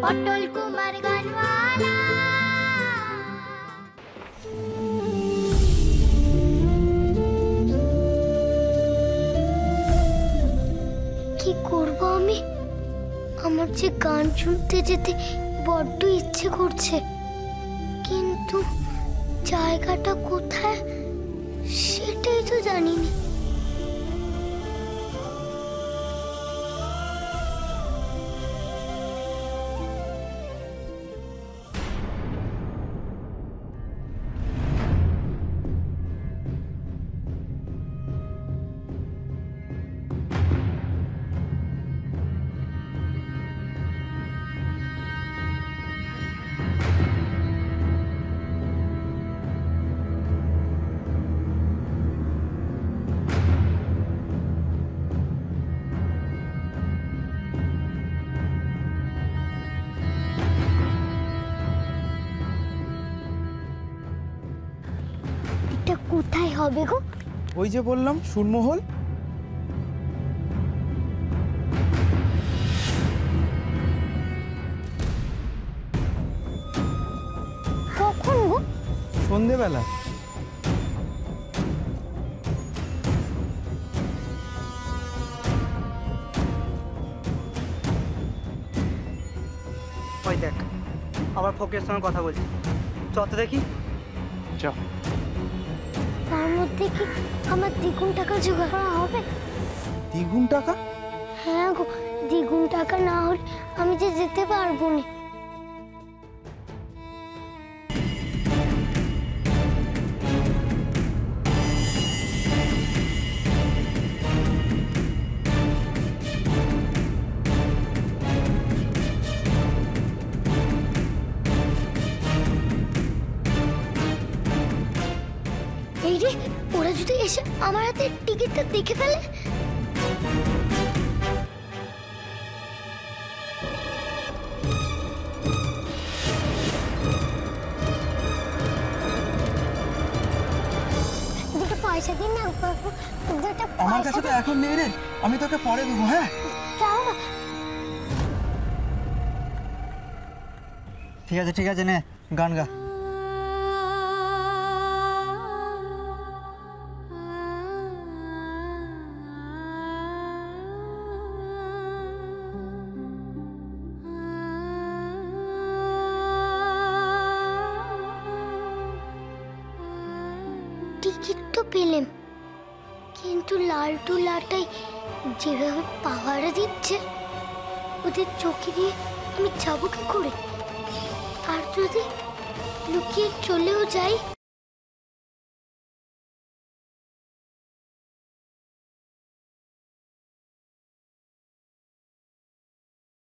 পটল কুমার গানওয়ালা। কি করব আমি? আমার যে গান শুনতে যেতে বড্ড ইচ্ছে করছে, কিন্তু জায়গাটা কোথায় সেটাই তো জানি না। এটা কোথায় হবে গো? ওই যে বললাম সুরমহল। কখন গো? সন্ধেবেলা। ওই দেখ, আবার ফকিরের সঙ্গে কথা বলছি। চল তো দেখি। চ। তার মধ্যে কি আমার দ্বিগুণ টাকা জোগাড় করা হবে? দ্বিগুণ টাকা? হ্যাঁ গো, দ্বিগুণ টাকা না হলে আমি যে যেতে পারবো না। এই রে, ওরা যদি এসে আমার হাতে টিকিটটা দেখে ফেলে। দুটো পয়সা দিন না বাবু, দুটো আমার কাছে তো এখন নেই রে, আমি তোকে পরে দেবো। হ্যাঁ যাও না। ঠিক আছে, নে গান গা। টিকিট তো পেলাম, কিন্তু লালটু লাটাই যেভাবে পাহারা দিচ্ছে, ওদের চোখে দিয়ে আমি যাবো কি করে? আর যদি লুকিয়ে চলেও যাই,